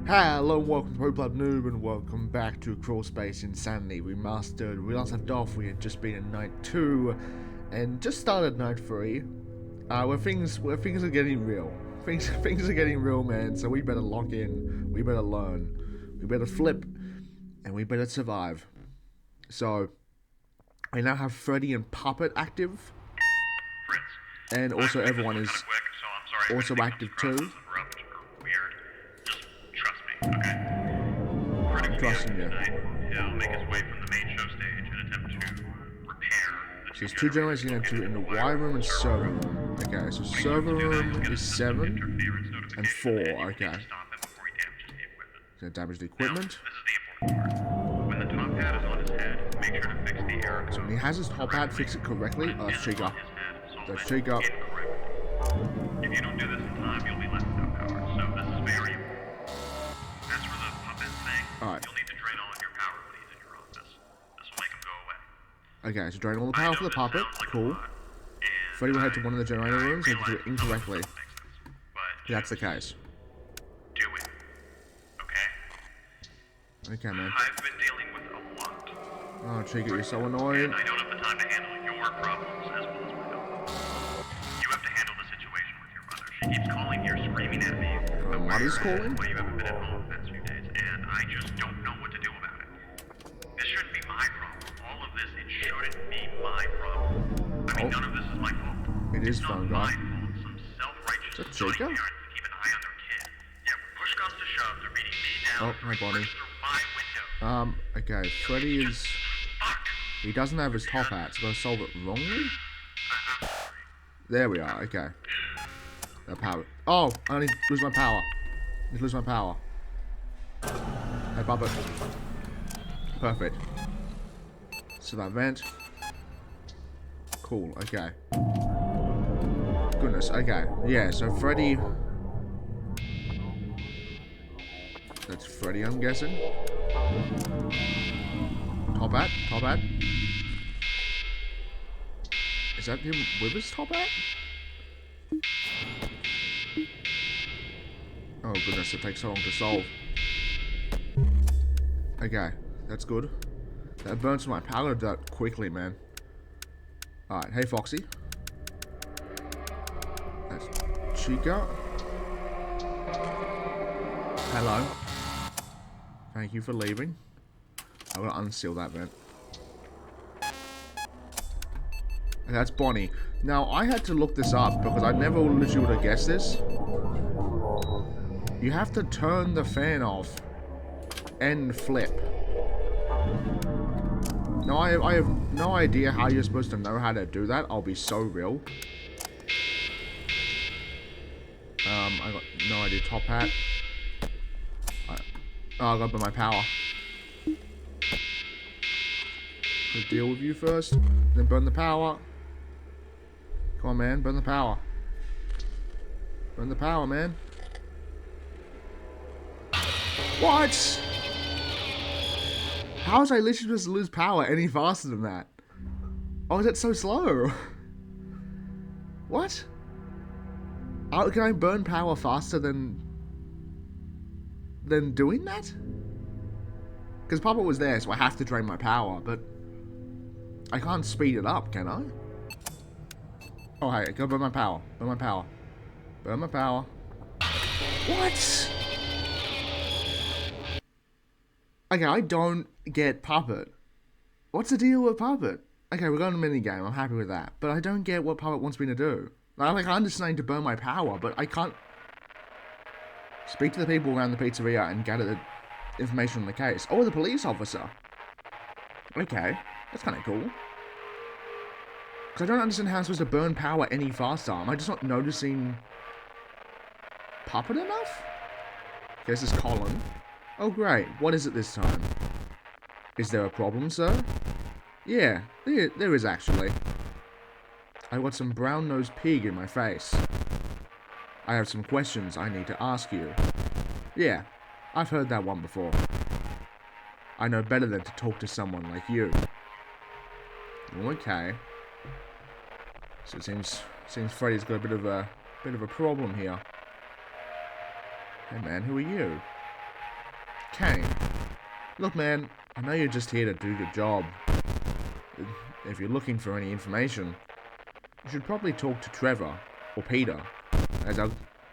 Hello and welcome to TheProPlebNoob and welcome back to Crawlspace Insanity Remastered. We last left off, we had just been in night 2 and just started night 3. Where things are getting real. Things are getting real, man, so we better lock in, we better learn, we better flip, and we better survive. So, I now have Freddy and Puppet active. And also everyone is also active too. I'm trusting you. He'll make his way from the main show stage and attempt to repair the So there's 2 generators in the Y room and server room. Okay, so server room is 7 and 4. Okay. Gonna damage the equipment. This is the important part. When the top hat is on his head, make sure to fix the error. So when he has his top hat, fix it correctly. Oh, that's Chica. That's Chica. If you don't do this in time, you'll be left without power. So this is very important. As for the puppet thing, Alright. you'll need to drain all of your power when he's in your office. This will make him go away. Okay, so drain all the power for the puppet. Cool. Freddy will head to one of the generator rooms and do it incorrectly. That's the case. Do it. Okay? Okay, man. I've been dealing with a lot. Oh, Chica, you're so annoying. And I don't have the time to handle your problems as well as my own. You have to handle the situation with your mother. She keeps calling here, screaming at me. Her mother's calling? Well, you haven't been at home the past few days, and I just don't know what to do about it. This shouldn't be my problem. All of this, it shouldn't be my problem. I mean, none of this is my fault. It is It's not fun, my guy. fault. Some self-righteous Is that Chica? parents to keep an eye on their kid. Yeah, when push comes to shove, they're beating me down. Oh, my body. Through my window. Okay, Freddy is... Fuck. He doesn't have his top hat, so I'm gonna solve it wrongly? There we are, okay. That power... Oh, I need to lose my power. I need to lose my power. Hey, Puppet. Perfect. So that vent. Cool, okay. Goodness, okay. Yeah, so Freddy... That's Freddy, I'm guessing. Top hat? Top hat? Is that him with his top hat? Oh goodness, it takes so long to solve. Okay, that's good. That burns my power to that quickly, man. Alright, hey Foxy. That's Chica. Hello. Thank you for leaving. I'm gonna unseal that vent. And that's Bonnie. Now, I had to look this up because I never literally would have guessed this. You have to turn the fan off and flip. Now, I have no idea how you're supposed to know how to do that. I'll be so real. I got no idea. Top hat. Oh, I gotta burn my power. I'll deal with you first, then burn the power. Come on, man, burn the power. Burn the power, man. What? How was I literally supposed to lose power any faster than that? Oh, is that so slow? What? Oh, can I burn power faster than doing that? Because Papa was there, so I have to drain my power, but I can't speed it up, can I? Oh, hey, go burn my power. Burn my power. Burn my power. What? Okay, I don't get Puppet. What's the deal with Puppet? Okay, we're going to minigame. I'm happy with that. But I don't get what Puppet wants me to do. Like, I understand to burn my power, but I can't speak to the people around the pizzeria and gather the information on the case. Oh, the police officer. Okay, that's kind of cool. Because I don't understand how I'm supposed to burn power any faster. Am I just not noticing Puppet enough? Okay, this is Colin. Oh, great. What is it this time? Is there a problem, sir? Yeah, there is actually. I got some brown-nosed pig in my face. I have some questions I need to ask you. Yeah, I've heard that one before. I know better than to talk to someone like you. Okay. So it seems Freddy's got a bit of a problem here. Hey man, who are you? Kane. Look, man, I know you're just here to do your job. If you're looking for any information, you should probably talk to Trevor or Peter,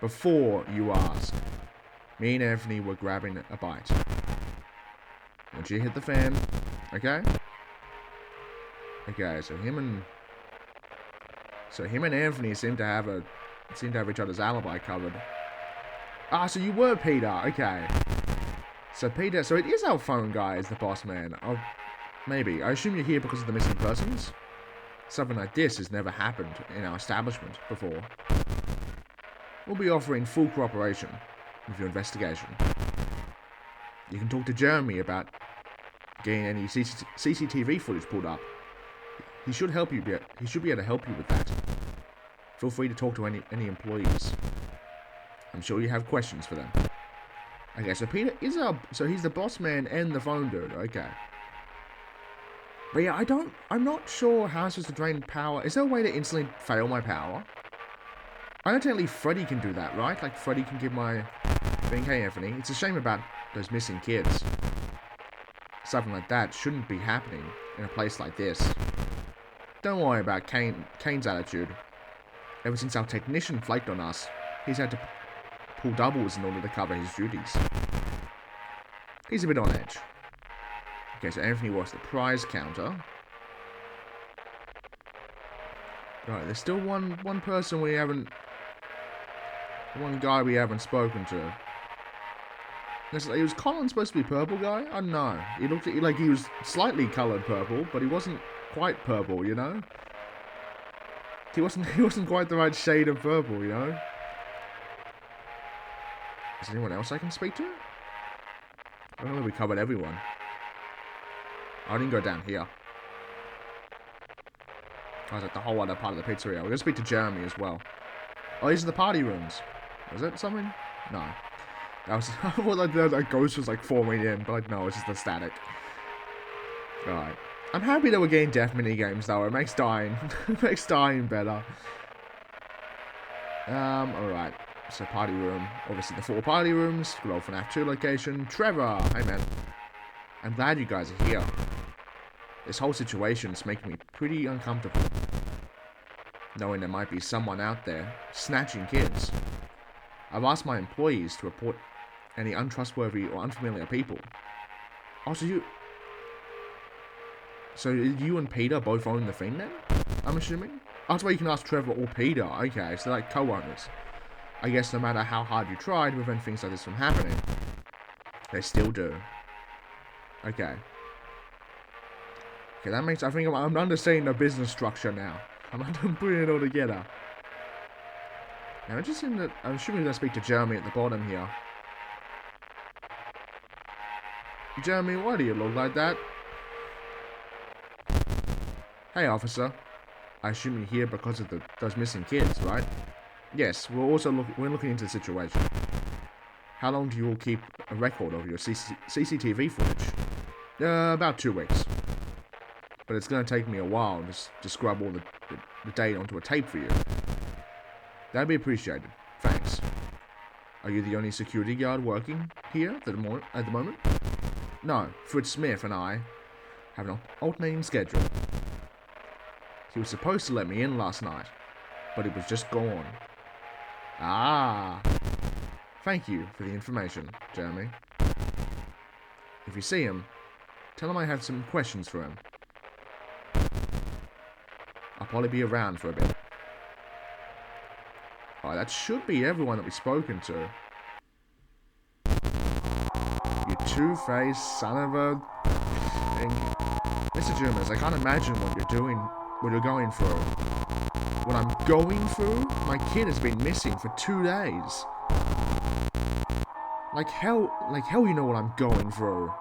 before you ask. Me and Anthony were grabbing a bite. Once you hit the fan, okay? Okay, so him and Anthony seem to have each other's alibi covered. Ah, so you were Peter, okay. So it is our phone guy as the boss man. Oh, maybe. I assume you're here because of the missing persons? Something like this has never happened in our establishment before. We'll be offering full cooperation with your investigation. You can talk to Jeremy about getting any CCTV footage pulled up. He should be able to help you with that. Feel free to talk to any employees. I'm sure you have questions for them. Okay, so Peter is so he's the boss man and the phone dude, okay. But yeah, I'm not sure how I'm supposed to drain power. Is there a way to instantly fail my power? I know technically Freddy can do that, right? Like Freddy can give my thing. Hey Anthony, it's a shame about those missing kids. Something like that shouldn't be happening in a place like this. Don't worry about Kane's attitude. Ever since our technician flaked on us, he's had to pull doubles in order to cover his duties. He's a bit on edge. Okay, so Anthony was the prize counter. Alright, there's still one person we haven't... One guy we haven't spoken to. Was Colin supposed to be purple guy? I don't know. He looked like he was slightly coloured purple, but he wasn't quite purple, you know? He wasn't quite the right shade of purple, you know? Is there anyone else I can speak to? I don't know if we covered everyone. I didn't go down here. I was at the whole other part of the pizzeria. We're gonna speak to Jeremy as well. Oh, these are the party rooms. Was it something? No. That was, I thought that ghost was like forming in, but like, no, it's just the static. Alright. I'm happy that we're getting death minigames though. It makes dying better. Alright. So party room. Obviously the 4 party rooms. Good old FNAF 2 location. Trevor! Hey man. I'm glad you guys are here. This whole situation's making me pretty uncomfortable. Knowing there might be someone out there snatching kids. I've asked my employees to report any untrustworthy or unfamiliar people. Oh, so you and Peter both own the thing then? I'm assuming? Oh, that's why you can ask Trevor or Peter. Okay, so they're like co-owners. I guess no matter how hard you try to prevent things like this from happening, they still do. Okay. Okay, that makes... I think I'm understanding the business structure now. I'm putting it all together. Now, I'm assuming we're going to speak to Jeremy at the bottom here. Jeremy, why do you look like that? Hey, officer. I assume you're here because of those missing kids, right? Yes, we're looking into the situation. How long do you all keep a record of your CCTV footage? About 2 weeks. But it's going to take me a while to scrub all the data onto a tape for you. That'd be appreciated. Thanks. Are you the only security guard working here at the moment? No, Fritz Smith and I have an alternating schedule. He was supposed to let me in last night, but he was just gone. Ah. Thank you for the information, Jeremy. If you see him, tell him I have some questions for him. I'll probably be around for a bit. Alright, that should be everyone that we've spoken to. You two-faced son of a... Mr. Jumas, I can't imagine what you're going through. What I'm going through? My kid has been missing for 2 days. Like hell you know what I'm going through.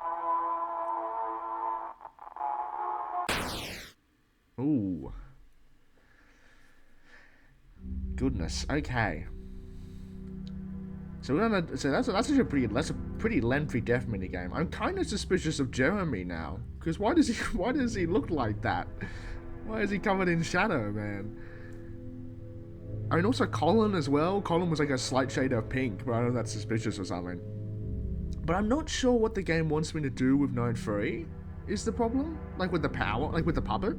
Ooh. Goodness. Okay. So that's actually a pretty lengthy death minigame. I'm kind of suspicious of Jeremy now, because why does he look like that? Why is he covered in shadow, man? I mean, also Colin as well. Colin was like a slight shade of pink, but I don't know if that's suspicious or something. But I'm not sure what the game wants me to do with Night 3, is the problem? Like with the power, like with the puppet?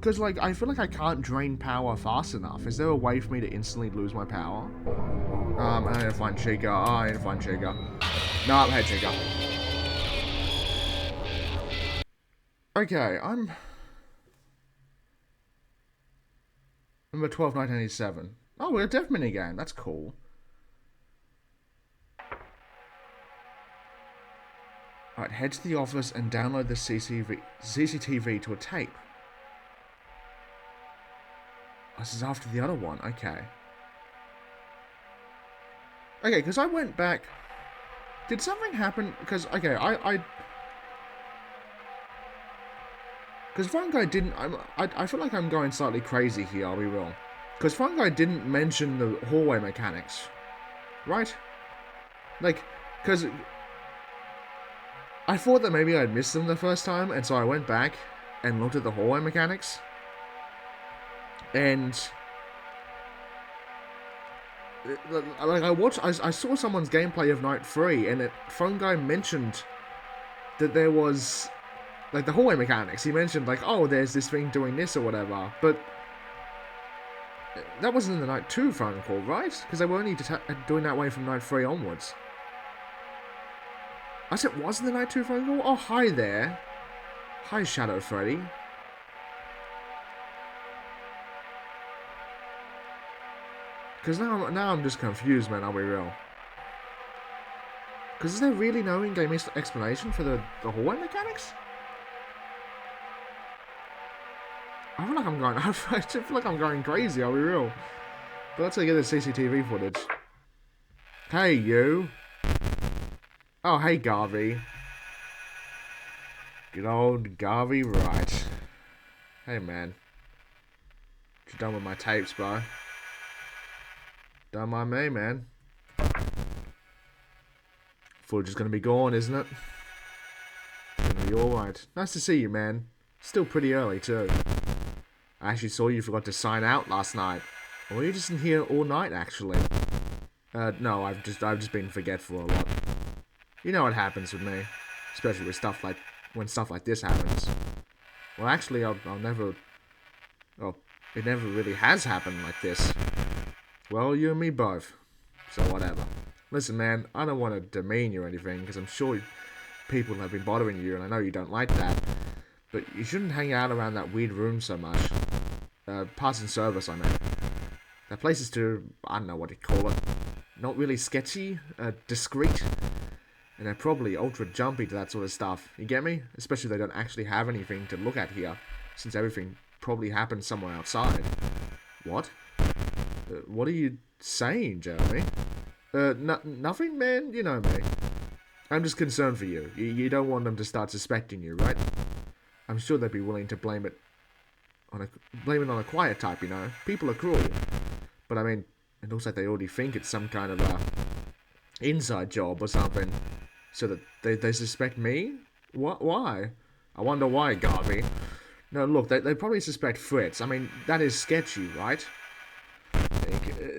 Because, like, I feel like I can't drain power fast enough. Is there a way for me to instantly lose my power? I need to find Chica. Oh, I need to find Chica. No, hey, Chica. Okay, I'm Number 12, 1987. Oh, we're a death minigame. That's cool. Alright, head to the office and download the CCTV to a tape. Oh, this is after the other one. Okay. Okay, because I went back... Did something happen? Because, okay, Because Fangame didn't... I feel like I'm going slightly crazy here, I'll be real. Because Fangame didn't mention the hallway mechanics. Right? Like, because... I thought that maybe I'd missed them the first time, and so I went back and looked at the hallway mechanics. And... like, I saw someone's gameplay of Night 3, and Fangame mentioned that there was... like, the hallway mechanics. He mentioned, like, oh, there's this thing doing this or whatever. But that wasn't in the Night 2 phone call, right? Because they were only doing that way from Night 3 onwards. I said it was in the Night 2 phone call? Oh, hi there. Hi, Shadow Freddy. Because now I'm just confused, man, I'll be real. Because is there really no in-game explanation for the hallway mechanics? I feel like I'm going... I feel like I'm going crazy, I'll be real. But let's get the CCTV footage. Hey, you. Oh, hey, Garvey. Good old Garvey Wright. Hey, man. What you done with my tapes, bro? Don't mind me, man. Footage is gonna be gone, isn't it? It's gonna be alright. Nice to see you, man. Still pretty early, too. I actually saw you forgot to sign out last night. Or were you just in here all night, actually? No, I've just been forgetful a lot. You know what happens with me. Especially with stuff like... when stuff like this happens. Well, actually, I'll never... well, it never really has happened like this. Well, you and me both. So whatever. Listen, man, I don't want to demean you or anything, because I'm sure people have been bothering you, and I know you don't like that. But you shouldn't hang out around that weird room so much. Parts and service, I mean. That place is too, I don't know what you call it. Not really sketchy, discreet. And they're probably ultra jumpy to that sort of stuff. You get me? Especially if they don't actually have anything to look at here, since everything probably happened somewhere outside. What? What are you saying, Jeremy? Nothing, man. You know me. I'm just concerned for you. You don't want them to start suspecting you, right? I'm sure they'd be willing to blame it on a quiet type, you know. People are cruel. But I mean, it looks like they already think it's some kind of inside job or something. So that they suspect me? What? Why? I wonder why, Garvey. No, look, they probably suspect Fritz. I mean, that is sketchy, right?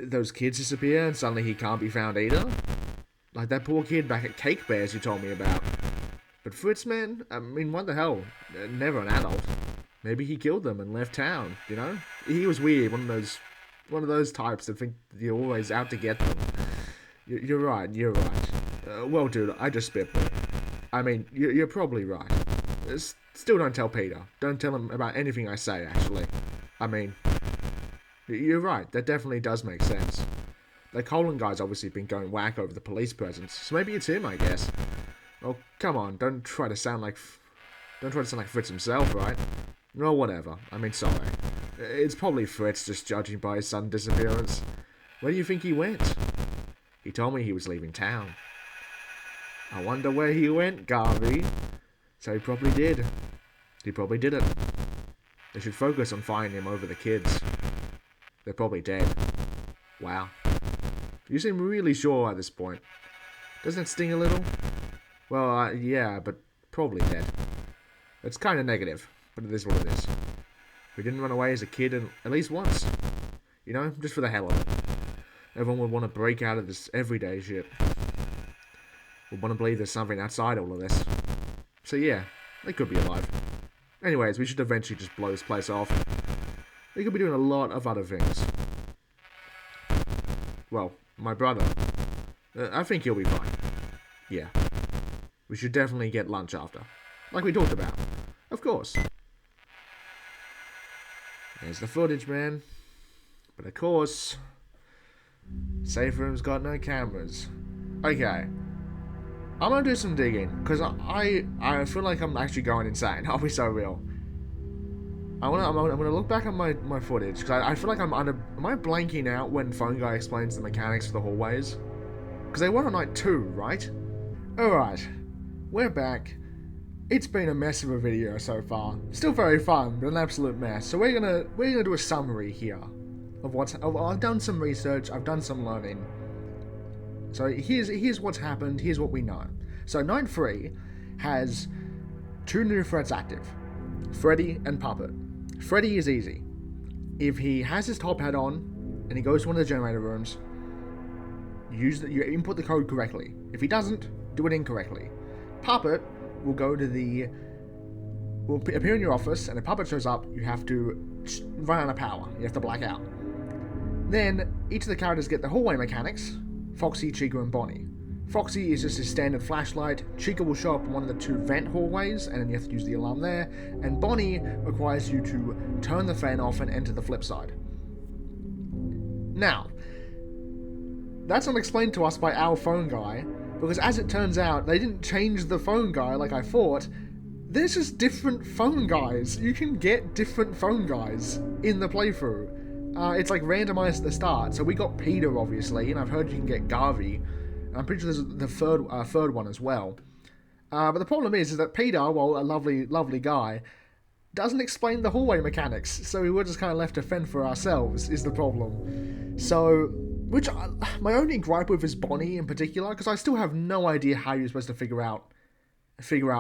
Those kids disappear and suddenly he can't be found either? Like that poor kid back at Cake Bears you told me about. But Fritz, man, I mean, what the hell? Never an adult. Maybe he killed them and left town, you know? He was weird, one of those types that think you're always out to get them. You're right. Well, dude, I just spitball. I mean, you're probably right. Still don't tell Peter. Don't tell him about anything I say, actually. I mean, you're right, that definitely does make sense. The Colin guy's obviously been going whack over the police presence, so maybe it's him, I guess. Oh, come on, don't try to sound like Fritz himself, right? No, whatever. I mean, sorry. It's probably Fritz, just judging by his sudden disappearance. Where do you think he went? He told me he was leaving town. I wonder where he went, Garvey. So he probably did. He probably did it. They should focus on finding him over the kids. They're probably dead. Wow. You seem really sure at this point. Doesn't it sting a little? Well, yeah, but probably dead. It's kind of negative, but it is what it is. We didn't run away as a kid at least once. You know, just for the hell of it. Everyone would want to break out of this everyday shit. would want to believe there's something outside all of this. So yeah, they could be alive. Anyways, we should eventually just blow this place off. We could be doing a lot of other things. Well, my brother. I think he'll be fine. Yeah. We should definitely get lunch after. Like we talked about. Of course. There's the footage, man. But of course, safe room's got no cameras. Okay. I'm gonna do some digging, because I feel like I'm actually going insane. I'll be so real. I'm gonna look back at my footage, because I feel like am I blanking out when Phone Guy explains the mechanics for the hallways? Because they were on night 2, right? Alright. We're back. It's been a mess of a video so far. Still very fun, but an absolute mess. So we're gonna do a summary here of I've done some research, I've done some learning. So here's what's happened, here's what we know. So night 3 has 2 new threats active. Freddy and Puppet. Freddy is easy. If he has his top hat on and he goes to one of the generator rooms, you input the code correctly. If he doesn't, do it incorrectly. Puppet will appear in your office, and if Puppet shows up, you have to run out of power. You have to black out. Then, each of the characters get the hallway mechanics: Foxy, Chica, and Bonnie. Foxy is just a standard flashlight. Chica will show up in one of the 2 vent hallways, and then you have to use the alarm there. And Bonnie requires you to turn the fan off and enter the flip side. Now, that's not explained to us by our phone guy, because as it turns out, they didn't change the phone guy like I thought. There's just different phone guys. You can get different phone guys in the playthrough. It's like randomized at the start. So we got Peter, obviously, and I've heard you can get Garvey. And I'm pretty sure there's the third one as well. But the problem is that Peter, while a lovely guy, doesn't explain the hallway mechanics. So we were just kind of left to fend for ourselves, is the problem. So, my only gripe with is Bonnie in particular, because I still have no idea how you're supposed to figure out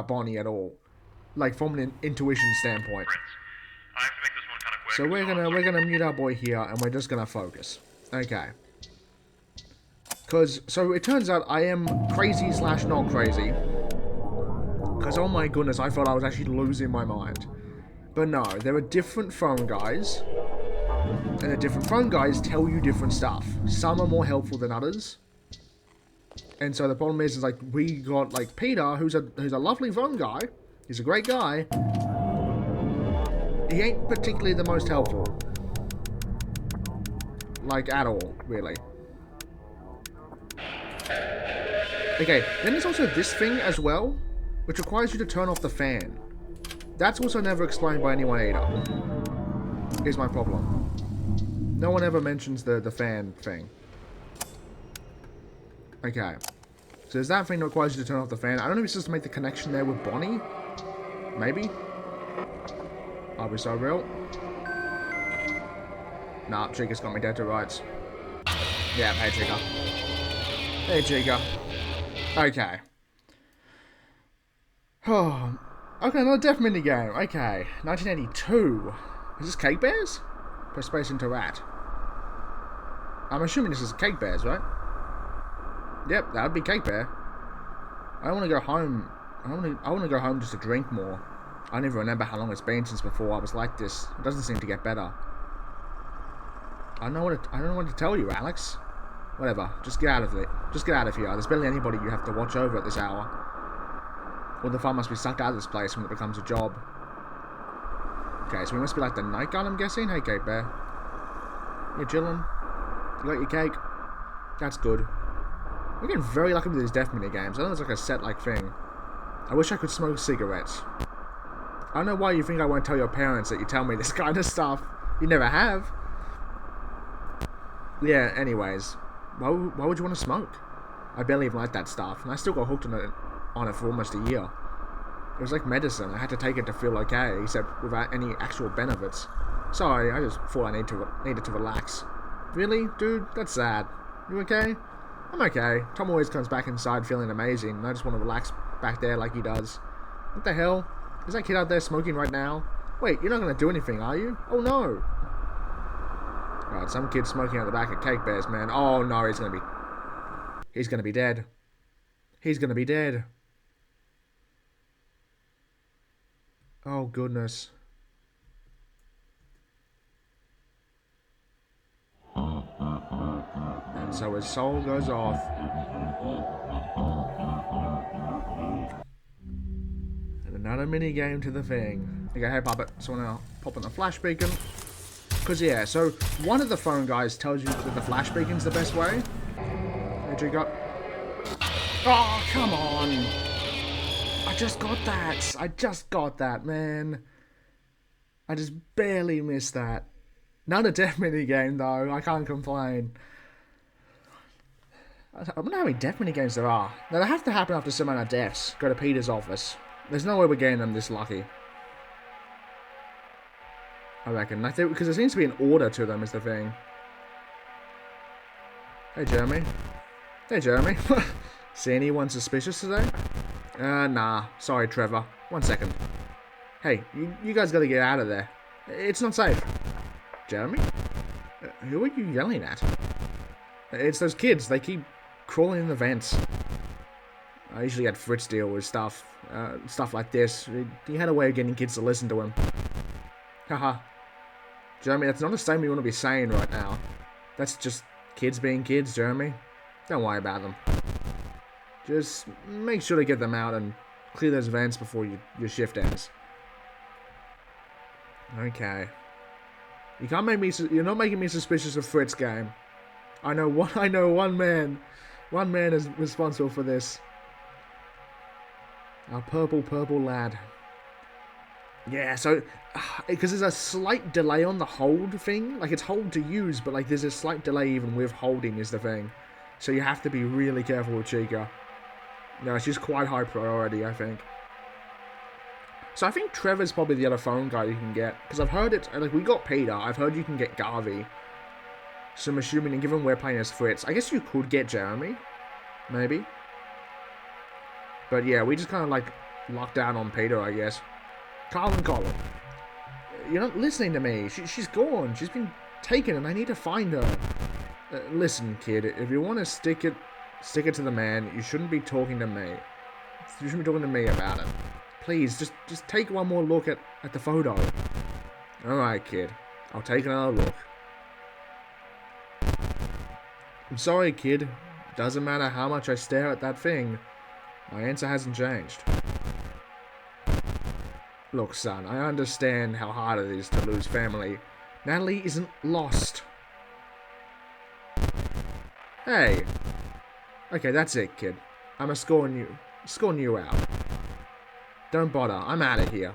Bonnie at all. Like, from an intuition standpoint. I have to make this one kind of quick. So we're gonna mute our boy here, and we're just gonna focus. Okay. So it turns out I am crazy / not crazy. Because, oh my goodness, I thought I was actually losing my mind. But no, there are different phone guys. And the different phone guys tell you different stuff. Some are more helpful than others. And so the problem is like, we got, like, Peter, who's a lovely phone guy. He's a great guy. He ain't particularly the most helpful. Like, at all, really. Okay, then there's also this thing as well, which requires you to turn off the fan. That's also never explained by anyone either. Here's my problem. No one ever mentions the fan thing. Okay. So there's that thing that requires you to turn off the fan. I don't know if it's just to make the connection there with Bonnie. Maybe. I'll be so real. Nah, Chica's got me dead to rights. Yeah, hey Chica. Hey Chica. Okay. Oh. Okay, another death mini game. Okay. 1982. Is this Cake Bears? Press space into rat. I'm assuming this is Cake Bears, right? Yep, that would be Cake Bear. I want to go home. I want to go home just to drink more. I don't even remember how long it's been since before I was like this. It doesn't seem to get better. I don't know what to tell you, Alex. Whatever. Just get out of it. Just get out of here. There's barely anybody you have to watch over at this hour. Or the fun must be sucked out of this place when it becomes a job. Okay, so we must be like the night guard, I'm guessing. Hey, Cake Bear. You chilling? You got your cake? That's good. We're getting very lucky with these death mini games. I know it's like a set-like thing. I wish I could smoke cigarettes. I don't know why you think I won't tell your parents that you tell me this kind of stuff. You never have. Yeah, anyways. Why would you want to smoke? I barely even like that stuff, and I still got hooked on it for almost a year. It was like medicine. I had to take it to feel okay, except without any actual benefits. Sorry, I just thought I needed to relax. Really? Dude, that's sad. You okay? I'm okay. Tom always comes back inside feeling amazing, and I just want to relax back there like he does. What the hell? Is that kid out there smoking right now? Wait, you're not going to do anything, are you? Oh no! Right, some kid smoking out the back of Cake Bears, man. Oh no, he's going to be dead. He's gonna be dead. Oh, goodness. And so his soul goes off. And another mini game to the thing. Okay, hey Puppet, so I'm gonna pop on the flash beacon. Because, yeah, so one of the phone guys tells you that the flash beacon's the best way. There you go. Oh, come on. I just got that. I just got that, man. I just barely missed that. Not a death mini game, though. I can't complain. I wonder how many death mini games there are. Now, they have to happen after some amount of deaths. Go to Peter's office. There's no way we're getting them this lucky. I reckon. I think because there seems to be an order to them is the thing. Hey, Jeremy. Hey, Jeremy. See anyone suspicious today? Nah. Sorry, Trevor. 1 second. Hey, you guys gotta get out of there. It's not safe. Jeremy? Who are you yelling at? It's those kids. They keep crawling in the vents. I usually had Fritz deal with stuff like this. He had a way of getting kids to listen to him. Haha. Jeremy, that's not a statement you want to be saying right now. That's just kids being kids, Jeremy. Don't worry about them. Just make sure to get them out and clear those vents before your shift ends. Okay. You can't make me. You're not making me suspicious of Fritz game. I know one man. One man is responsible for this. Our purple lad. Yeah, so because there's a slight delay on the hold thing. Like, it's hold to use, but like there's a slight delay even with holding is the thing. So you have to be really careful with Chica. No, she's quite high priority, I think. So I think Trevor's probably the other phone guy you can get. Because I've heard it, like we got Peter, I've heard you can get Garvey. So I'm assuming, and given we're playing as Fritz, I guess you could get Jeremy. Maybe. But yeah, we just kind of like locked down on Peter, I guess. Colin. You're not listening to me. She's gone. She's been taken and I need to find her. Listen, kid, if you want to stick it to the man, you shouldn't be talking to me. You shouldn't be talking to me about it. Please, just take one more look at the photo. Alright, kid. I'll take another look. I'm sorry, kid. Doesn't matter how much I stare at that thing. My answer hasn't changed. Look, son, I understand how hard it is to lose family. Natalie isn't lost. Hey. Okay, that's it, kid. I'm escorting you out. Don't bother. I'm out of here.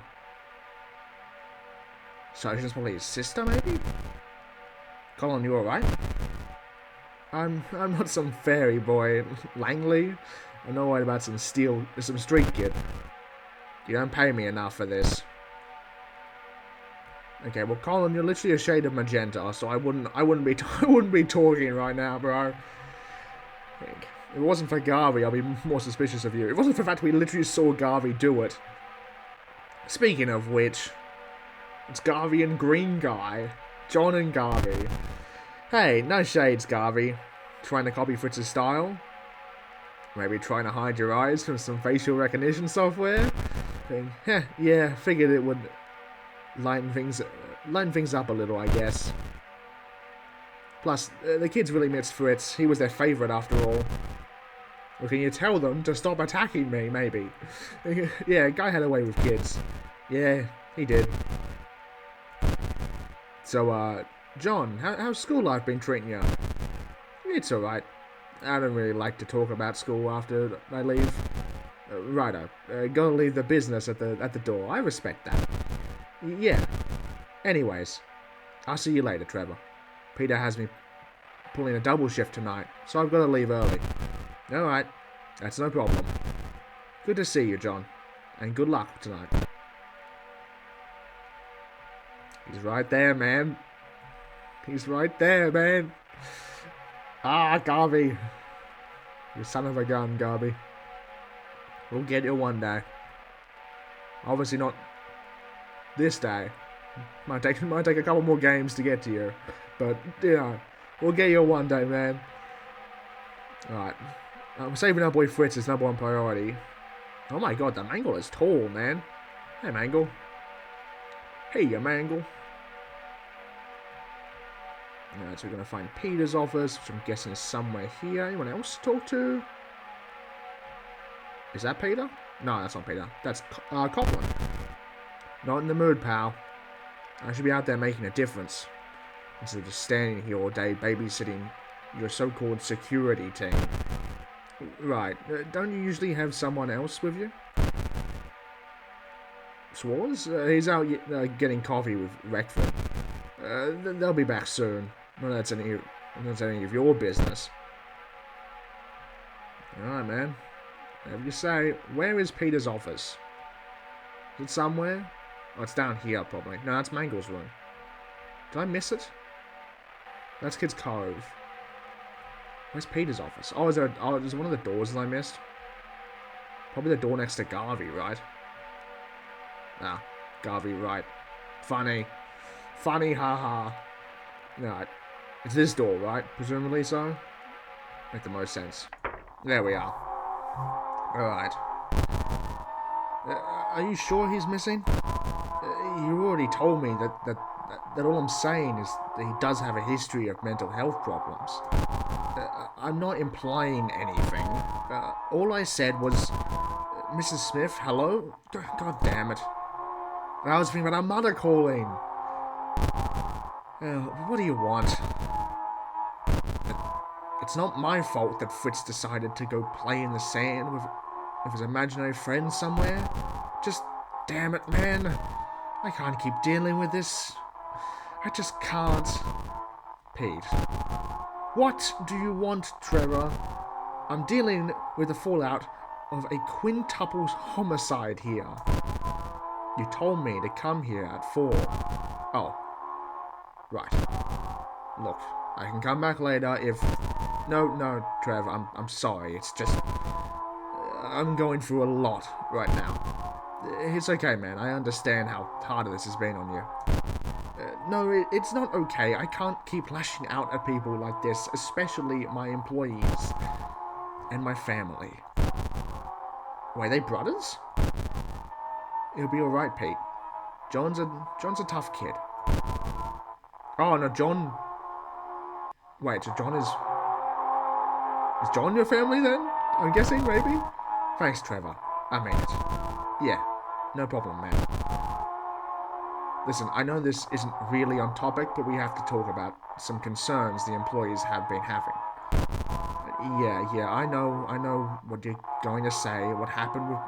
So she's probably his sister, maybe? Colin, you alright? I'm not some fairy boy, Langley. I'm not worried about some street kid. You don't pay me enough for this. Okay, well, Colin, you're literally a shade of magenta, so I wouldn't be talking right now, bro. If it wasn't for Garvey, I'd be more suspicious of you. If it wasn't for the fact we literally saw Garvey do it. Speaking of which, it's Garvey and Green Guy. John and Garvey. Hey, no shades, Garvey. Trying to copy Fritz's style? Maybe trying to hide your eyes from some facial recognition software? Yeah, figured it would lighten things up a little, I guess. Plus, the kids really miss Fritz. He was their favourite after all. Or can you tell them to stop attacking me, maybe? Yeah, guy had a way with kids. Yeah, he did. So, John, how's school life been treating you? It's alright. I don't really like to talk about school after I leave. Righto. Gotta leave the business at the door. I respect that. Yeah. Anyways, I'll see you later, Trevor. Peter has me pulling a double shift tonight, so I've got to leave early. Alright, that's no problem. Good to see you, John, and good luck tonight. He's right there, man. He's right there, man. Ah, Garvey. You son of a gun, Garvey. We'll get you one day. Obviously not this day. Might take a couple more games to get to you. But, you know, we'll get you one day, man. Alright. We're saving our boy Fritz as number one priority. Oh my god, the Mangle is tall, man. Hey, Mangle. Hey, you Mangle. Alright, so we're going to find Peter's office, which I'm guessing is somewhere here. Anyone else to talk to? Is that Peter? No, that's not Peter. That's Copland. Not in the mood, pal. I should be out there making a difference, instead of just standing here all day babysitting your so-called security team. Right, don't you usually have someone else with you? Swartz? He's out getting coffee with Reckford. They'll be back soon. Well, that's any of your business. Alright, man. Whatever you say. Where is Peter's office? Is it somewhere? Oh, it's down here, probably. No, that's Mangle's room. Did I miss it? That's Kid's Cove. Where's Peter's office? Oh, there's one of the doors that I missed. Probably the door next to Garvey, right? Ah, Garvey, right. Funny. Funny, haha. Right. It's this door, right? Presumably so? Make the most sense. There we are. Alright. Are you sure he's missing? You already told me that all I'm saying is that he does have a history of mental health problems. I'm not implying anything. All I said was, Mrs. Smith, hello? God damn it. I was thinking about our mother calling. What do you want? It's not my fault that Fritz decided to go play in the sand with his imaginary friends somewhere. Just, damn it, man. I can't keep dealing with this. I just can't. Pete. What do you want, Trevor? I'm dealing with the fallout of a quintuple homicide here. You told me to come here at 4. Oh. Right. Look, I can come back later if... No, Trev, I'm sorry. It's just... I'm going through a lot right now. It's okay, man. I understand how hard this has been on you. No, it's not okay. I can't keep lashing out at people like this, especially my employees and my family. Wait, are they brothers? It'll be alright, Pete. John's a tough kid. Oh, no, John... Wait, so John is... Is John your family, then? I'm guessing, maybe? Thanks, Trevor. I mean it. Yeah, no problem, man. Listen, I know this isn't really on topic, but we have to talk about some concerns the employees have been having. Yeah, I know what you're going to say, what happened with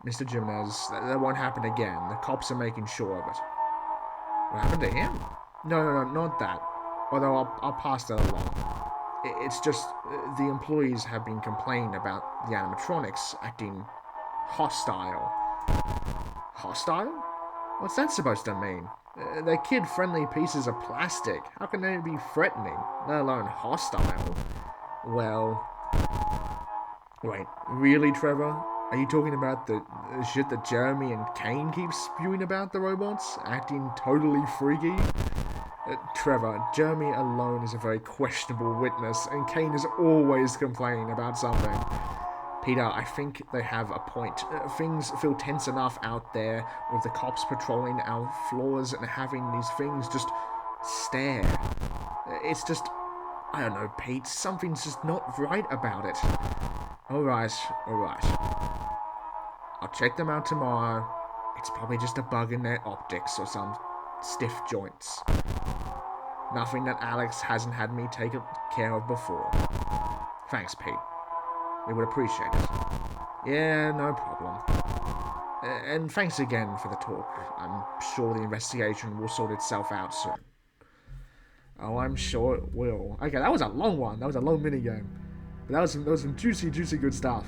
Mr. Jimenez. That won't happen again. The cops are making sure of it. What happened to him? No, not that. Although I'll pass that along. It's just the employees have been complaining about the animatronics acting hostile. Hostile? What's that supposed to mean? They're kid-friendly pieces of plastic. How can they be threatening, let alone hostile? Well... Wait, really, Trevor? Are you talking about the shit that Jeremy and Kane keep spewing about the robots? Acting totally freaky? Trevor, Jeremy alone is a very questionable witness, and Kane is always complaining about something. Peter, I think they have a point. Things feel tense enough out there with the cops patrolling our floors and having these things just stare. It's just, I don't know, Pete, something's just not right about it. Alright. I'll check them out tomorrow. It's probably just a bug in their optics or some stiff joints. Nothing that Alex hasn't had me take care of before. Thanks, Pete. We would appreciate it. Yeah, no problem. And thanks again for the talk. I'm sure the investigation will sort itself out soon. Oh, I'm sure it will. Okay, that was a long one. That was a long minigame. But that was some juicy good stuff.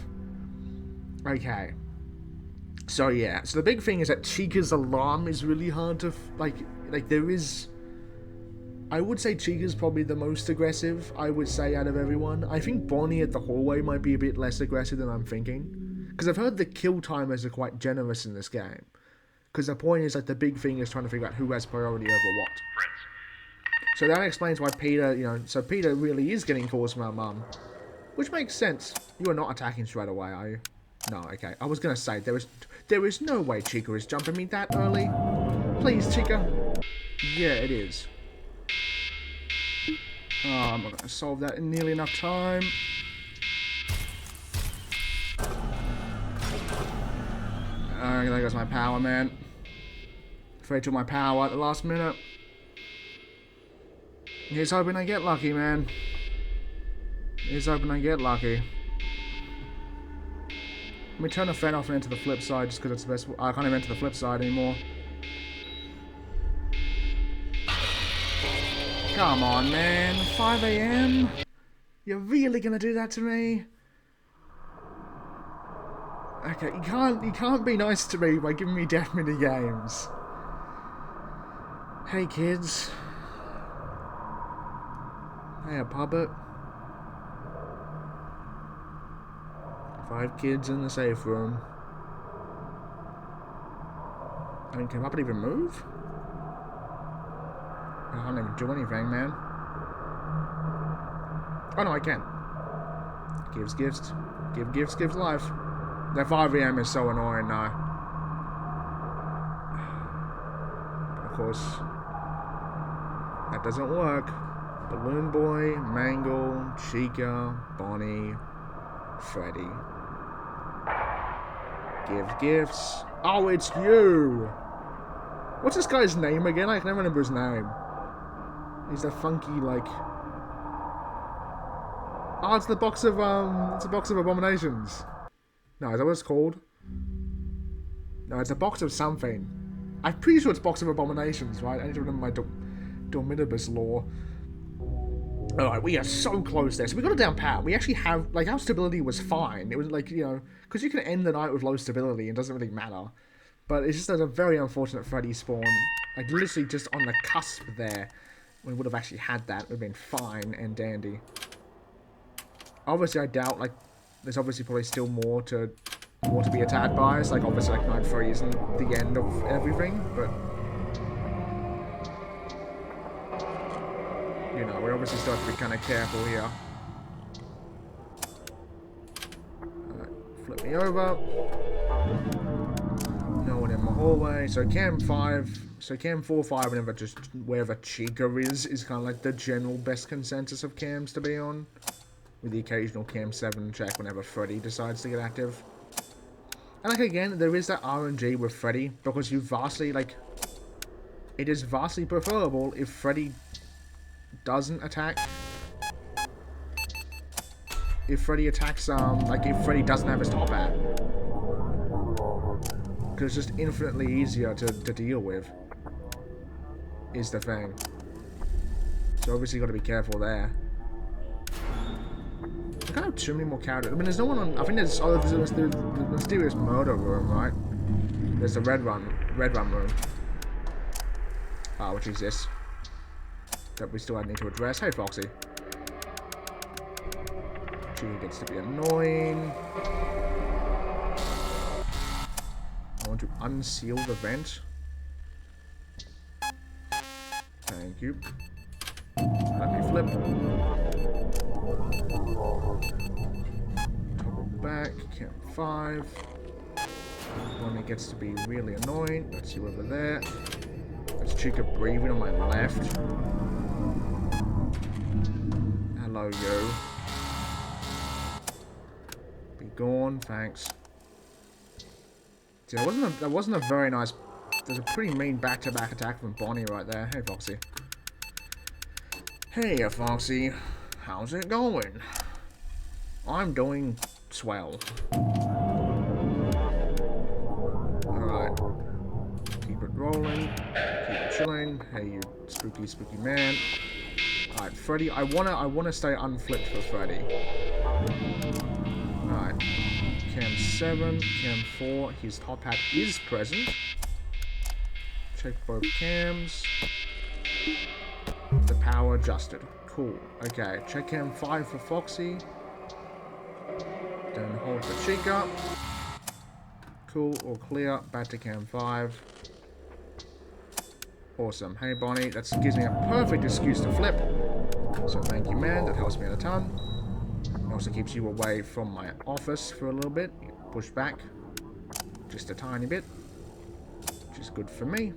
Okay. So yeah, so the big thing is that Chica's alarm is really hard to, like there is... I would say Chica's probably the most aggressive, I would say, out of everyone. I think Bonnie at the hallway might be a bit less aggressive than I'm thinking. Because I've heard the kill timers are quite generous in this game. Because the point is, like, the big thing is trying to figure out who has priority over what. So that explains why Peter, so Peter really is getting calls from our mum. Which makes sense. You are not attacking straight away, are you? No, okay. I was gonna say, there is no way Chica is jumping me that early. Please, Chica. Yeah, it is. Oh, I'm not gonna solve that in nearly enough time. There goes my power, man. Afraid took my power at the last minute. He's hoping I get lucky, man. He's hoping I get lucky. Let me turn the fan off and enter the flip side just because it's the best. I can't even enter the flip side anymore. Come on, man. 5 AM? You're really gonna do that to me? Okay, you can't be nice to me by giving me death mini games. Hey kids. Hey, a puppet. 5 kids in the safe room. I mean, can a puppet even move? I can't even do anything, man. Oh no, I can. Gives gifts. Give gifts, gives life. That 5 AM is so annoying now. But of course, that doesn't work. Balloon Boy, Mangle, Chica, Bonnie, Freddy. Give gifts. Oh, it's you! What's this guy's name again? I can never remember his name. He's a funky, like... Oh, it's the box of, it's a box of abominations. No, is that what it's called? No, it's a box of something. I'm pretty sure it's box of abominations, right? I need to remember my Dominibus lore. Alright, we are so close there. So we got it down pat. We actually have, like, our stability was fine. It was like, you know, because you can end the night with low stability. It doesn't really matter. But it's just a very unfortunate Freddy spawn. Like, literally just on the cusp there. We would have actually had that. It would have been fine and dandy. Obviously, I doubt, like, there's obviously probably still more to be attacked by. It's like, obviously, like, Night 3 isn't the end of everything, but... You know, we obviously still have to be kind of careful here. Alright, flip me over. No one in my hallway. So cam 5, so cam 4, 5, whenever just wherever Chica is kind of like the general best consensus of cams to be on. With the occasional cam 7 check whenever Freddy decides to get active. And like again, there is that RNG with Freddy, because you vastly, like, it is vastly preferable if Freddy doesn't attack. If Freddy attacks, like if Freddy doesn't have his top hat. Because it's just infinitely easier to deal with. Is the thing. So obviously you got to be careful there. I can't have too many more characters. I mean, there's no one on... I think there's the mysterious murder room, right? There's the red run room. Which is this. That we still need to address. Hey, Foxy. She gets to be annoying. I want to unseal the vent. Thank you. Let me flip. Toggle back. Camp 5. One that gets to be really annoying. Let's see over there. That's Chica breathing on my left. Hello, yo. Be gone, thanks. See, that wasn't a very nice... There's a pretty mean back-to-back attack from Bonnie right there. Hey, Foxy. Hey, Foxy. How's it going? I'm doing swell. Alright. Keep it rolling. Keep it chilling. Hey, you spooky, spooky man. Alright, Freddy. I wanna stay unflipped for Freddy. Alright. Cam 7, Cam 4. His top hat is present. Check both cams. The power adjusted. Cool. Okay, check cam 5 for Foxy. Then hold for Chica. Cool, all clear. Back to cam 5. Awesome. Hey Bonnie, that gives me a perfect excuse to flip. So thank you, man. That helps me out a ton. Also keeps you away from my office for a little bit. Push back. Just a tiny bit. Which is good for me.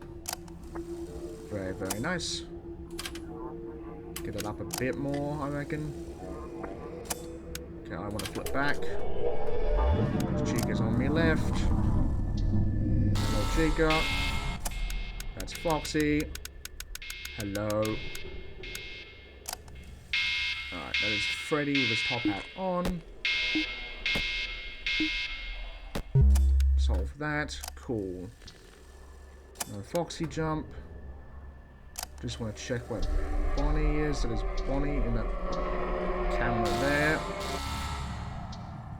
Very, very nice. Get it up a bit more, I reckon. Okay, I want to flip back. Chica's on me left. Hello, Chica. That's Foxy. Hello. Alright, that is Freddy with his top hat on. Solve that. Cool. No Foxy jump. Just want to check where Bonnie is. That is Bonnie in that camera there.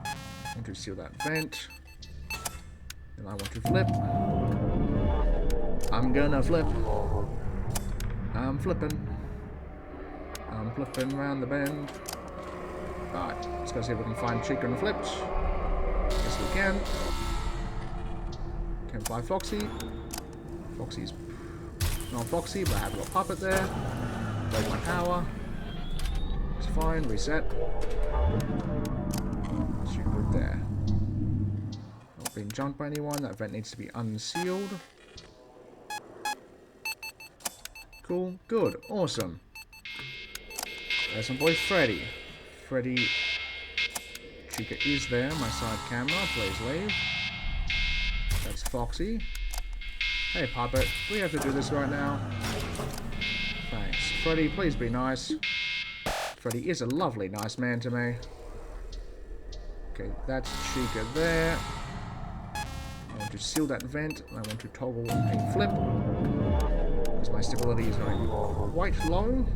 I want to seal that vent. And I want to flip. I'm gonna flip. I'm flipping. I'm flipping around the bend. Alright, let's go see if we can find Chica and flipped. Yes, we can. Can't fly Foxy. Foxy's not Foxy, but I have a little puppet there. Break my power. It's fine, reset. Shoot good there. Not being jumped by anyone. That vent needs to be unsealed. Cool, good, awesome. There's my boy Freddy. Freddy. Chica is there, my side camera, please leave. That's Foxy. Hey Puppet, we have to do this right now. Thanks. Freddy, please be nice. Freddy is a lovely, nice man to me. Okay, that's Chica there. I want to seal that vent, and I want to toggle a flip. Because my stability is going quite low.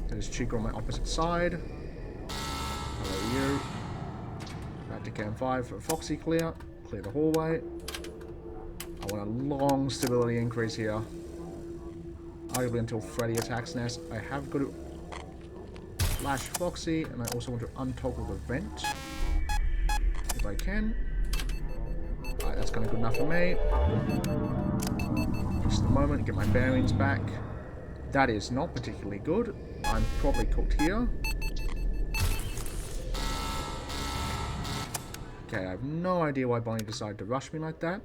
There's Chica on my opposite side. Hello you. Back to Cam 5 for Foxy clear. Clear the hallway. I want a long stability increase here. Arguably until Freddy attacks next. I have got to flash Foxy, and I also want to untoggle the vent. If I can. Alright, that's kind of good enough for me. Just a moment, get my bearings back. That is not particularly good. I'm probably cooked here. Okay, I have no idea why Bonnie decided to rush me like that.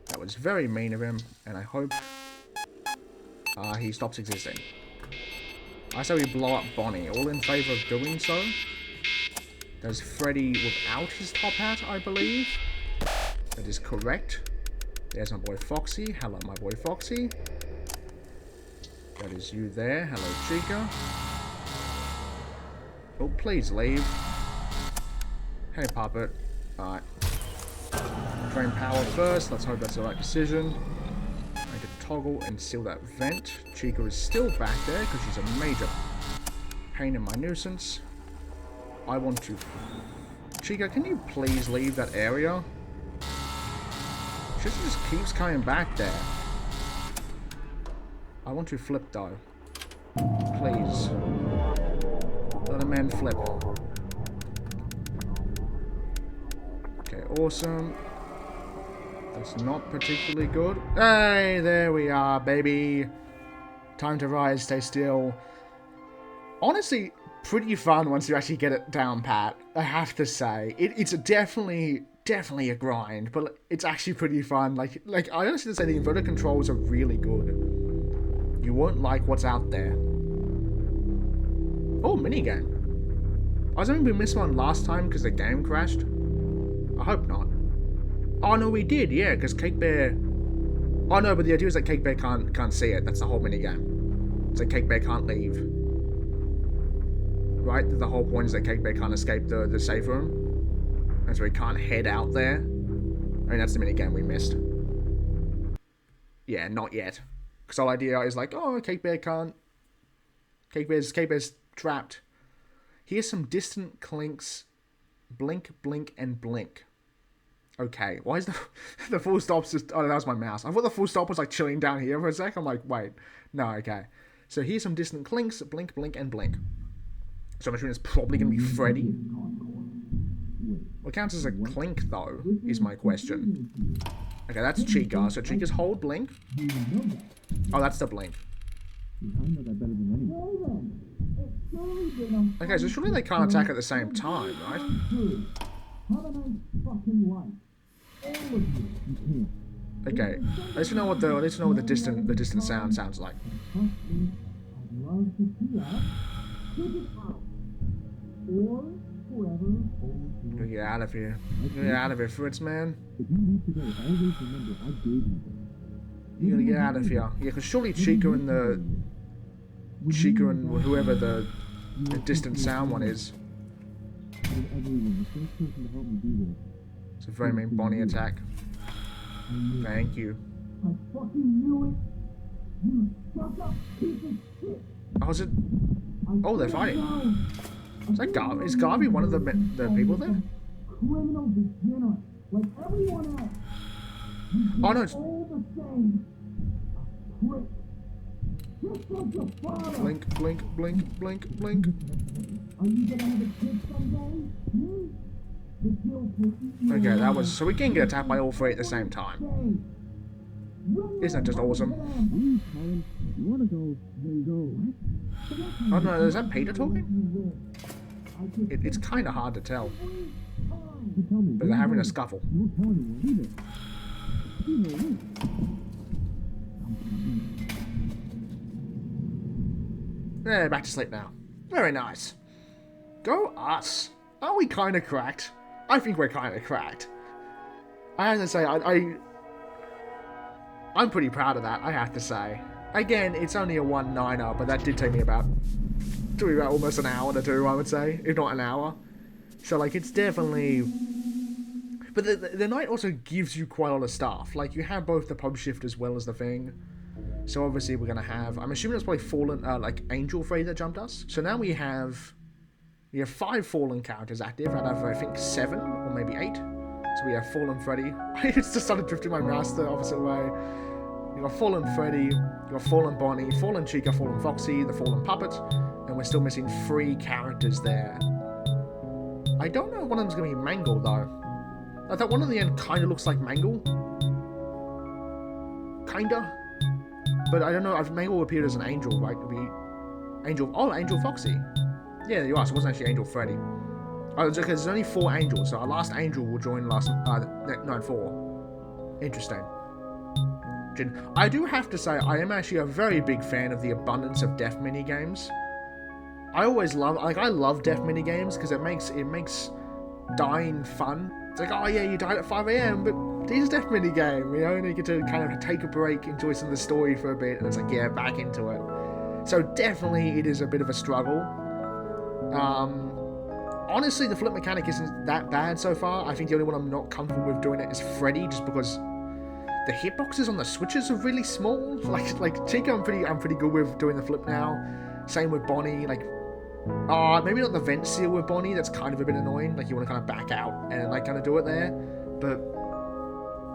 That was very mean of him, and I hope he stops existing. I say we blow up Bonnie, all in favour of doing so. There's Freddy without his top hat, I believe. That is correct. There's my boy Foxy. Hello, my boy Foxy. That is you there. Hello, Chica. Oh, please leave. Hey, Puppet. Alright. Drain power first. Let's hope that's the right decision. I can toggle and seal that vent. Chica is still back there because she's a major pain in my nuisance. I want to... Chica, can you please leave that area? She just keeps coming back there. I want to flip though. Please. Let a man flip. Okay, awesome. That's not particularly good. Hey, there we are, baby. Time to rise, stay still. Honestly, pretty fun once you actually get it down pat. I have to say. It's definitely a grind, but it's actually pretty fun. Like I honestly say the inverted controls are really good. You won't like what's out there. Oh, minigame. I was hoping we missed one last time because the game crashed. I hope not. Oh no, we did, yeah, because Cake Bear... Oh no, but the idea is that Cake Bear can't see it. That's the whole minigame. So Cake Bear can't leave. Right? The whole point is that Cake Bear can't escape the safe room. And so he can't head out there. I mean, that's the minigame we missed. Yeah, not yet. Because the whole idea is like, oh, Cake Bear can't... Cake Bear's trapped. Here's some distant clinks. Blink, blink, and blink. Okay, why is the full stop's just... Oh, that was my mouse. I thought the full stop was like chilling down here for a sec. I'm like, wait. No, okay. So here's some distant clinks. Blink, blink, and blink. So I'm assuming it's probably going to be Freddy. What counts as a clink, though, is my question. Okay, that's Chica. So Chica's hold blink. Oh, that's the blink. Okay, so surely they can't attack at the same time, right? Okay, let's know what the distant sound sounds like. Get out of here! Get out of here, Fritz, man! You gotta get out of here. Yeah, because surely Chica and whoever the distant sound one is. It's a very main Bonnie attack. Thank you. Oh, is it? Oh, they're fighting. Is that Garvey? Is Garvey one of the people there? Oh no! Blink, blink, blink, blink, blink. Okay, that was... So we can get attacked by all three at the same time. Isn't that just awesome? Oh no, is that Peter talking? It's kind of hard to tell. But they're having a scuffle. They're back to sleep now. Very nice. Go us. Aren't we kind of cracked? I think we're kind of cracked. I have to say, I'm pretty proud of that, I have to say. Again, it's only a 1-9er, but that did take me about almost an hour to do, I would say. If not an hour. So, like, it's definitely... But the night also gives you quite a lot of stuff. Like, you have both the pub shift as well as the thing. So, obviously, we're going to have... I'm assuming it's probably Fallen, like, Angel Freddy that jumped us. So, now we have 5 Fallen characters active out of, I think, 7 or maybe 8. So, we have Fallen Freddy. It's just started drifting my mouse the opposite way. You got Fallen Freddy, you got Fallen Bonnie, Fallen Chica, Fallen Foxy, the Fallen Puppet, and we're still missing 3 characters there. I don't know if one of them's going to be Mangle, though. I thought one at the end kind of looks like Mangle. Kinda. But I don't know, if Mangle appeared as an angel, right? It'd be Angel Foxy. Yeah, there you are, so it wasn't actually Angel Freddy. Oh, it's okay, there's only 4 angels, so our last angel will join night 4. Interesting. I do have to say, I am actually a very big fan of the abundance of death minigames. I always love, I love death minigames because it makes dying fun. It's like, oh yeah, you died at 5 AM, but here's a death minigame, you know, and you get to kind of take a break, enjoy some of the story for a bit, and it's like, yeah, back into it. So definitely it is a bit of a struggle. Honestly, the flip mechanic isn't that bad so far. I think the only one I'm not comfortable with doing it is Freddy, just because the hitboxes on the switches are really small. Like Chica, I'm pretty good with doing the flip now. Same with Bonnie. Like, maybe not the vent seal with Bonnie. That's kind of a bit annoying. Like, you want to kind of back out and like kind of do it there. But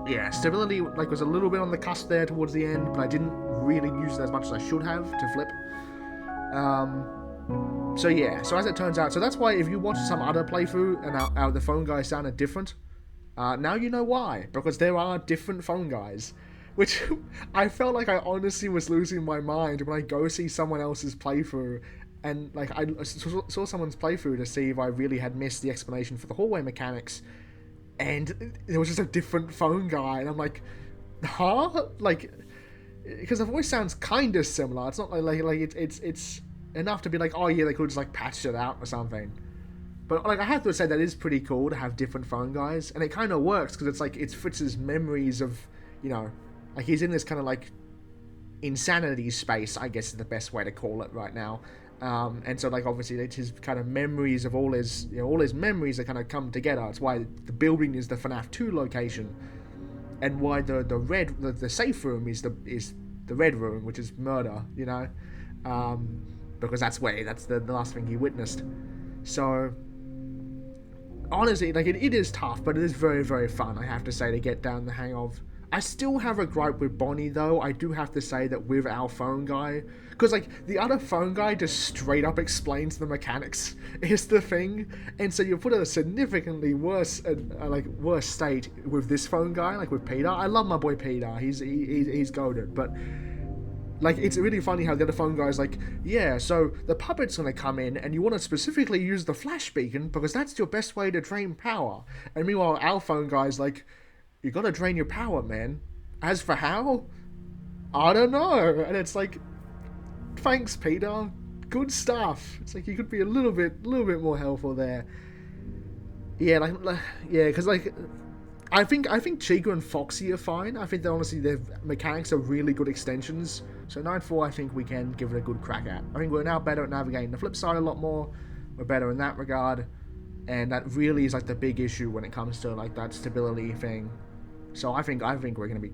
yeah, stability like was a little bit on the cusp there towards the end, but I didn't really use it as much as I should have to flip. So yeah. So as it turns out, so that's why if you watch some other playthrough and the phone guys sounded different. Now you know why, because there are different phone guys, which I felt like I honestly was losing my mind when I go see someone else's playthrough, and like I saw someone's playthrough to see if I really had missed the explanation for the hallway mechanics, and it was just a different phone guy, and I'm like, huh? Like, because the voice sounds kind of similar. It's not like it's enough to be like, oh yeah, they could just like patch it out or something. But like I have to say that is pretty cool to have different phone guys, and it kind of works because it's like it's Fritz's memories of, you know, like he's in this kind of like insanity space, I guess is the best way to call it right now. And so like obviously it's his kind of memories of all his memories that kind of come together. It's why the building is the FNAF 2 location, and why the safe room is the red room, which is murder, you know, because that's the last thing he witnessed. So honestly, like it is tough, but it is very, very fun, I have to say, to get down the hang of. I still have a gripe with Bonnie, though. I do have to say that with our phone guy, because like the other phone guy just straight up explains the mechanics is the thing, and so you put a significantly worse state with this phone guy, like with Peter. I love my boy Peter. He's goated, but Like, it's really funny how the other phone guy's like, yeah, so the puppet's gonna come in and you want to specifically use the flash beacon because that's your best way to drain power. And meanwhile, our phone guy's like, you gotta drain your power, man. As for how? I don't know. And it's like, thanks, Peter. Good stuff. It's like you could be a little bit more helpful there. Yeah, because I think Chica and Foxy are fine. I think that honestly their mechanics are really good extensions. So 9-4 I think we can give it a good crack at. I think we're now better at navigating the flip side a lot more. We're better in that regard. And that really is like the big issue when it comes to like that stability thing. So I think we're gonna be,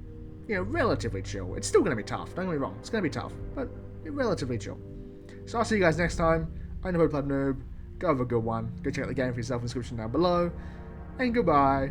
relatively chill. It's still gonna be tough, don't get me wrong. It's gonna be tough, but relatively chill. So I'll see you guys next time. I'm TheProPlebNoob. Go have a good one. Go check out the game for yourself in the description down below. And goodbye.